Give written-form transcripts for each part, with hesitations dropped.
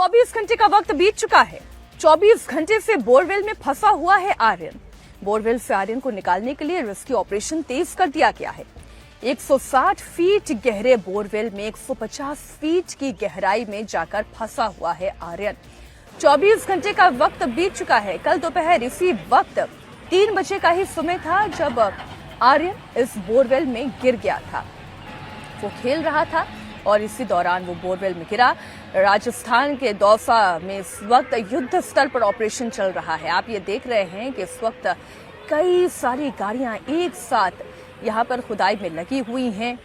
24 घंटे का वक्त बीत चुका है। 24 घंटे से बोरवेल में फंसा हुआ है आर्यन। बोरवेल से आर्यन को निकालने के लिए रेस्क्यू ऑपरेशन तेज कर दिया गया है। 160 फीट गहरे बोरवेल में 150 फीट की गहराई में जाकर फंसा हुआ है आर्यन। 24 घंटे का वक्त बीत चुका है। कल दोपहर इसी वक्त 3 बजे का ही समय था जब आर्यन इस बोरवेल में गिर गया था। वो खेल रहा था और इसी दौरान वो बोरवेल में गिरा। राजस्थान के दौसा में इस वक्त युद्ध स्तर पर ऑपरेशन चल रहा है। आप ये देख रहे हैं कि इस वक्त कई सारी गाड़ियां एक साथ यहां पर खुदाई में लगी हुई हैं।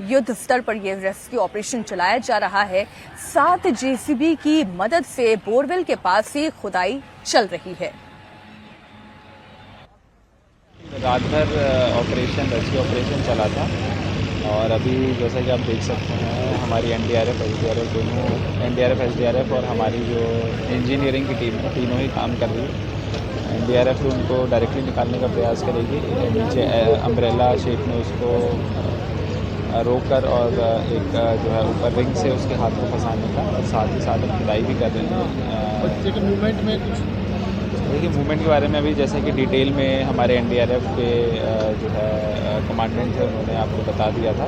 युद्ध स्तर पर यह रेस्क्यू ऑपरेशन चलाया जा रहा है। 7 जेसीबी की मदद से बोरवेल के पास ही खुदाई चल रही है। रात भर रेस्क्यू ऑपरेशन चला था और अभी जैसा कि आप देख सकते हैं हमारी एनडीआरएफ, एसडीआरएफ दोनों, एनडीआरएफ, एसडीआरएफ और हमारी जो इंजीनियरिंग की टीम है तीनों ही काम कर रही है। एनडीआरएफ उनको डायरेक्टली निकालने का प्रयास करेगी, नीचे अम्ब्रेला शेप में उसको रोककर और एक जो है ऊपर रिंग से उसके हाथ को फंसाने का, और साथ ही साथ खुदाई भी कर रहे हैं। मूवमेंट में कुछ देखिए, मूवमेंट के बारे में अभी जैसे कि डिटेल में हमारे एनडीआरएफ के जो है कमांडेंट थे उन्होंने आपको बता दिया था।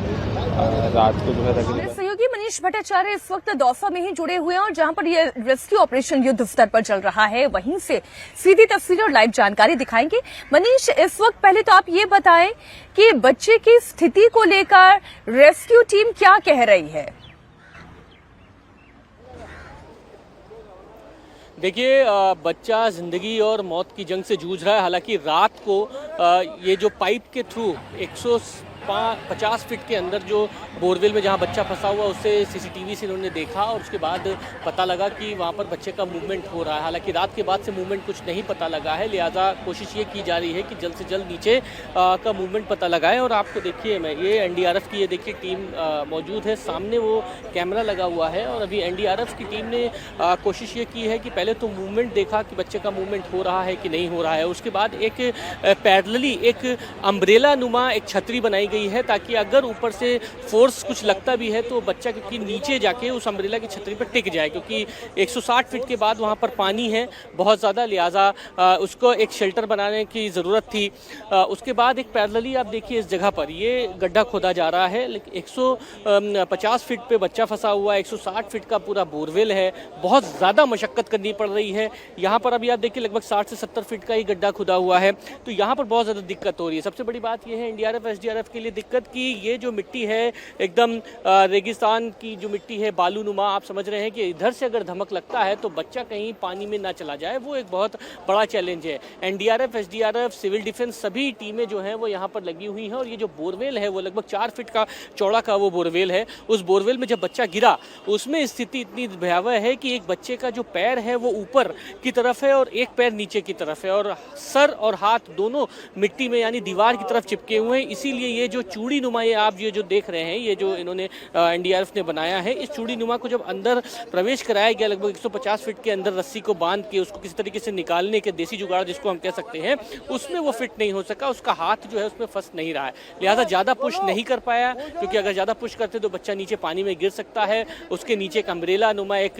रात को जो है सहयोगी मनीष भट्टाचार्य इस वक्त दौसा में ही जुड़े हुए हैं और जहां पर ये रेस्क्यू ऑपरेशन युद्ध स्तर पर चल रहा है वहीं से सीधी तस्वीरें और लाइव जानकारी दिखाएंगे। मनीष, इस वक्त पहले तो आप ये बताएं कि बच्चे की स्थिति को लेकर रेस्क्यू टीम क्या कह रही है। देखिए, बच्चा जिंदगी और मौत की जंग से जूझ रहा है। हालांकि रात को ये जो पाइप के थ्रू 150 फीट के अंदर जो बोरवेल में जहां बच्चा फंसा हुआ उससे सीसीटीवी से इन्होंने देखा और उसके बाद पता लगा कि वहां पर बच्चे का मूवमेंट हो रहा है। हालांकि रात के बाद से मूवमेंट कुछ नहीं पता लगा है, लिहाजा कोशिश ये की जा रही है कि जल्द से जल्द नीचे का मूवमेंट पता लगाएं। और आपको देखिए, मैं ये एनडीआरएफ की ये देखिए टीम मौजूद है, सामने वो कैमरा लगा हुआ है और अभी एनडीआरएफ की टीम ने कोशिश ये की है कि पहले तो मूवमेंट देखा कि बच्चे का मूवमेंट हो रहा है कि नहीं हो रहा है। उसके बाद एक पैरेलली एक अम्ब्रेला नुमा एक छतरी बनाई गई है ताकि अगर ऊपर से फोर्स कुछ लगता भी है तो बच्चा क्योंकि नीचे जाके उस अम्ब्रेला की छतरी पर टिक जाए, क्योंकि 160 फीट के बाद वहाँ पर पानी है बहुत ज़्यादा, लिहाजा उसको एक शेल्टर बनाने की ज़रूरत थी। उसके बाद एक पैरेलली आप देखिए इस जगह पर ये गड्ढा खोदा जा रहा है, लेकिन 150 फीट पे बच्चा फंसा हुआ है, 160 फीट का पूरा बोरवेल है, बहुत ज़्यादा मशक्क़त करनी पड़ रही है। यहाँ पर अभी आप देखिए लगभग 60 से 70 फीट का ही गड्ढा खुदा हुआ है, तो यहाँ पर बहुत ज़्यादा दिक्कत हो रही है। सबसे बड़ी बात यह है एनडीआरएफ एसडीआरएफ के लिए दिक्कत की ये जो मिट्टी है एकदम रेगिस्तान की जो मिट्टी है, बालू नुमा, आप समझ रहे हैं कि इधर से अगर धमक लगता है तो बच्चा कहीं पानी में ना चला जाए, वो एक बहुत बड़ा चैलेंज है। एनडीआरएफ, एसडीआरएफ, सिविल डिफेंस सभी टीमें जो हैं वो यहाँ पर लगी हुई हैं और ये जो बोरवेल है वो लगभग 4 फीट का चौड़ा का वो बोरवेल है। उस बोरवेल में जब बच्चा गिरा उसमें स्थिति इतनी भयावह है कि एक बच्चे का जो पैर है वो ऊपर की तरफ है और एक पैर नीचे की तरफ है और सर और हाथ दोनों मिट्टी में यानी दीवार की तरफ चिपके हुए हैं। इसीलिए ये जो चूड़ी नुमा ये आप ये जो देख रहे हैं, ये जो इन्होंने एनडीआरएफ ने बनाया है, इस चूड़ी नुमा को जब अंदर प्रवेश कराया गया लगभग 150 फीट के अंदर रस्सी को बांध के उसको किसी तरीके से निकालने के देसी जुगाड़ जिसको हम कह सकते हैं, उसमें वो फिट नहीं हो सका, उसका हाथ जो है उसमें फंस नहीं रहा है, लिहाजा ज़्यादा पुश नहीं कर पाया, क्योंकि अगर ज़्यादा पुश करते तो बच्चा नीचे पानी में गिर सकता है। उसके नीचे एक अम्ब्रेला नुमा एक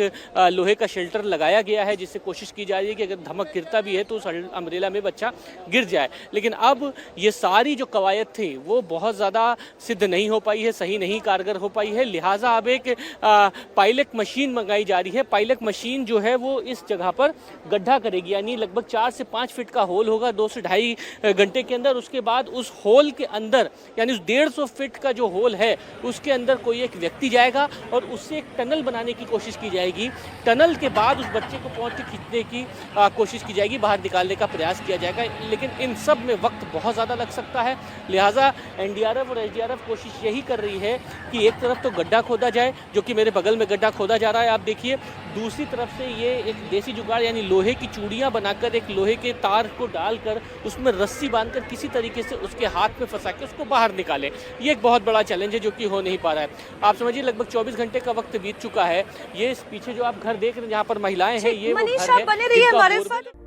लोहे का शेल्टर लगाया गया है जिससे कोशिश की जा रही है कि अगर धमक गिरता भी है तो उस अम्ब्रेला में बच्चा गिर जाए। लेकिन अब ये सारी जो कवायद थी वो बहुत ज़्यादा सिद्ध नहीं हो पाई है, सही नहीं कारगर हो पाई है, लिहाजा अब एक पायलट मशीन मंगाई जा रही है। पायलट मशीन जो है वो इस जगह पर गड्ढा करेगी, यानी लगभग 4 से 5 फीट का होल होगा 2 से ढाई घंटे के अंदर। उसके बाद उस होल के अंदर यानी उस 150 फीट का जो होल है उसके अंदर कोई एक व्यक्ति जाएगा और उससे एक टनल बनाने की कोशिश की जाएगी। टनल के बाद उस बच्चे को पहुँच के खींचने की कोशिश की जाएगी, बाहर निकालने का प्रयास किया जाएगा, लेकिन इन सब में वक्त बहुत ज़्यादा लग सकता है। लिहाजा एनडीआरएफ और एसडीआरएफ कोशिश यही कर रही है कि एक तरफ तो गड्ढा खोदा जाए, जो कि मेरे बगल में गड्ढा खोदा जा रहा है आप देखिए, दूसरी तरफ से ये एक देसी जुगाड़ यानी लोहे की चूड़ियां बनाकर एक लोहे के तार को डालकर उसमें रस्सी बांधकर किसी तरीके से उसके हाथ में फंसा के उसको बाहर निकाले। ये एक बहुत बड़ा चैलेंज है जो कि हो नहीं पा रहा है। आप समझिए लगभग 24 घंटे का वक्त बीत चुका है। ये पीछे जो आप घर देख रहे हैं जहाँ पर महिलाएं हैं, ये वो घर है।